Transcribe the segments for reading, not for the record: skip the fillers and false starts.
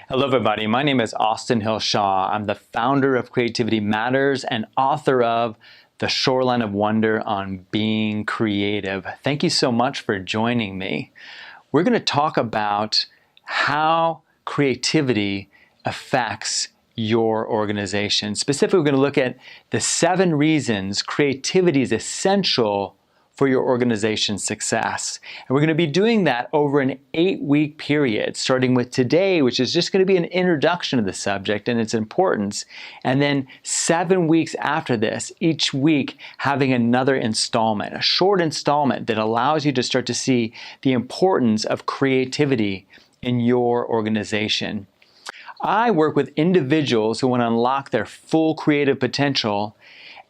Hello, everybody. My name is Austin Hill Shaw. I'm the founder of Creativity Matters and author of The Shoreline of Wonder on Being Creative. Thank you so much for joining me. We're going to talk about how creativity affects your organization. Specifically, we're going to look at the 7 reasons creativity is essential for your organization's success. And we're going to be doing that over an 8-week period, starting with today, which is just going to be an introduction to the subject and its importance, and then 7 weeks after this, each week having another installment, a short installment that allows you to start to see the importance of creativity in your organization. I work with individuals who want to unlock their full creative potential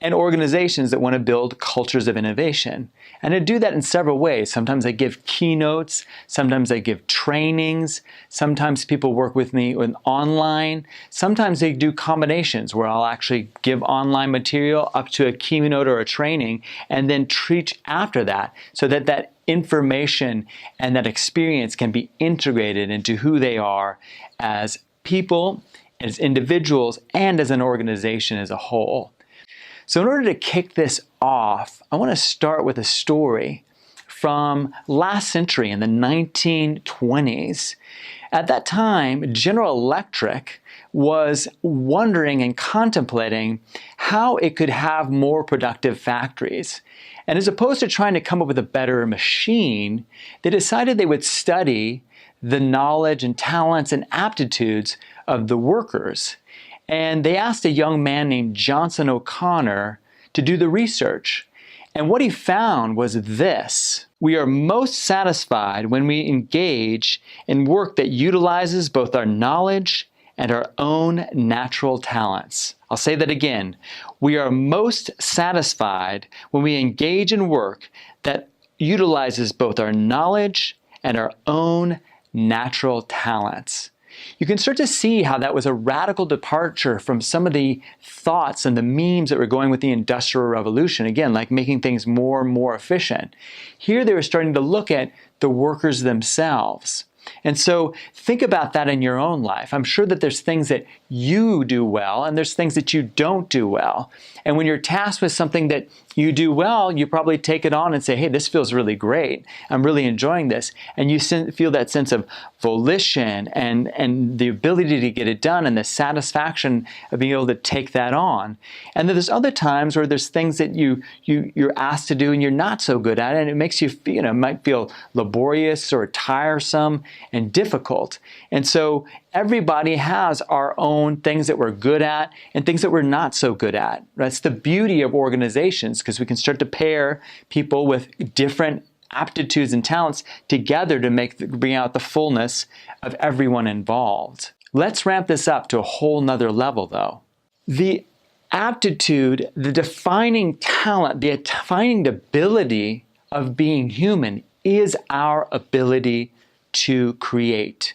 and organizations that want to build cultures of innovation. And I do that in several ways. Sometimes I give keynotes, sometimes I give trainings, sometimes people work with me online, sometimes they do combinations where I'll actually give online material up to a keynote or a training and then teach after that so that that information and that experience can be integrated into who they are as people, as individuals, and as an organization as a whole. So in order to kick this off, I want to start with a story from last century in the 1920s. At that time, General Electric was wondering and contemplating how it could have more productive factories. And as opposed to trying to come up with a better machine, they decided they would study the knowledge and talents and aptitudes of the workers. And they asked a young man named Johnson O'Connor to do the research. And what he found was this: we are most satisfied when we engage in work that utilizes both our knowledge and our own natural talents. I'll say that again. We are most satisfied when we engage in work that utilizes both our knowledge and our own natural talents. You can start to see how that was a radical departure from some of the thoughts and the memes that were going with the Industrial Revolution, again, like making things more and more efficient. Here they were starting to look at the workers themselves. And so think about that in your own life. I'm sure that there's things that you do well and there's things that you don't do well. And when you're tasked with something that you do well, you probably take it on and say, hey, this feels really great. I'm really enjoying this. And you feel that sense of volition and the ability to get it done and the satisfaction of being able to take that on. And then there's other times where there's things that you're asked to do and you're not so good at it, and it makes you feel, it might feel laborious or tiresome and difficult. And so everybody has our own things that we're good at and things that we're not so good at. That's the beauty of organizations, because we can start to pair people with different aptitudes and talents together to bring out the fullness of everyone involved. Let's ramp this up to a whole nother level, though. The aptitude, the defining talent, the defining ability of being human is our ability to create.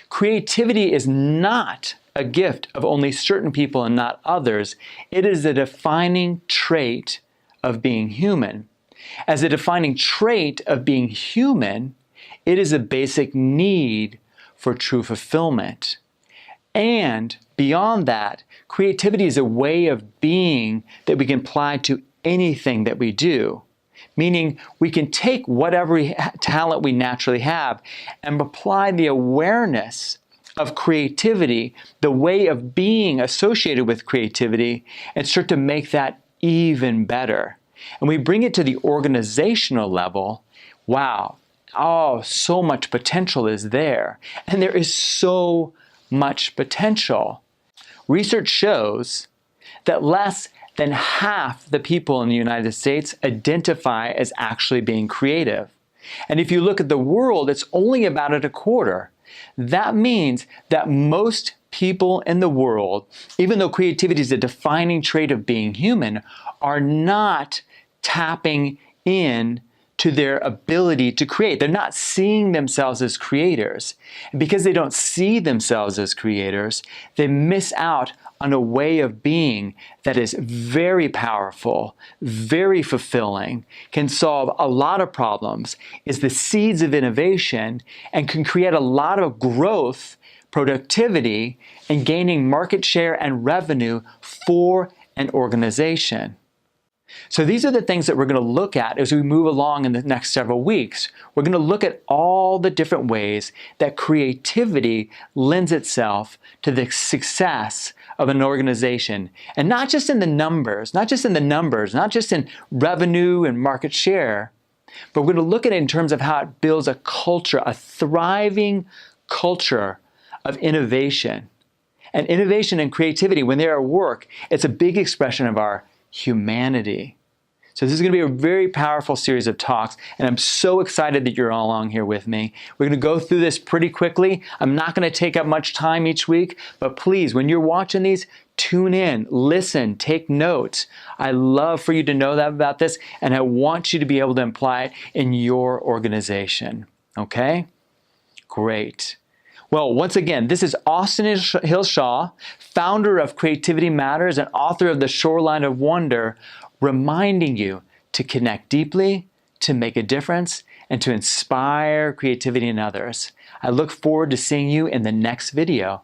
Creativity is not a gift of only certain people and not others. It is a defining trait of being human. As a defining trait of being human, it is a basic need for true fulfillment. And beyond that, creativity is a way of being that we can apply to anything that we do. Meaning we can take whatever talent we naturally have and apply the awareness of creativity, the way of being associated with creativity, and start to make that even better. And we bring it to the organizational level. Wow, oh, so much potential is there. And there is so much potential. Research shows that less than half the people in the United States identify as actually being creative. And if you look at the world, it's only about at a quarter. That means that most people in the world, even though creativity is a defining trait of being human, are not tapping in to their ability to create. They're not seeing themselves as creators. And because they don't see themselves as creators, they miss out on a way of being that is very powerful, very fulfilling, can solve a lot of problems, is the seeds of innovation, and can create a lot of growth productivity, and gaining market share and revenue for an organization. So these are the things that we're going to look at as we move along in the next several weeks. We're going to look at all the different ways that creativity lends itself to the success of an organization. And not just in the numbers, not just in revenue and market share, but we're going to look at it in terms of how it builds a culture, a thriving culture of innovation. And innovation and creativity, when they're at work, it's a big expression of our humanity. So this is going to be a very powerful series of talks, and I'm so excited that you're all along here with me. We're going to go through this pretty quickly. I'm not going to take up much time each week, but please, when you're watching these, tune in, listen, take notes. I love for you to know that about this, and I want you to be able to apply it in your organization. Okay? Great. Well, once again, this is Austin Hill Shaw, founder of Creativity Matters and author of The Shoreline of Wonder, reminding you to connect deeply, to make a difference, and to inspire creativity in others. I look forward to seeing you in the next video.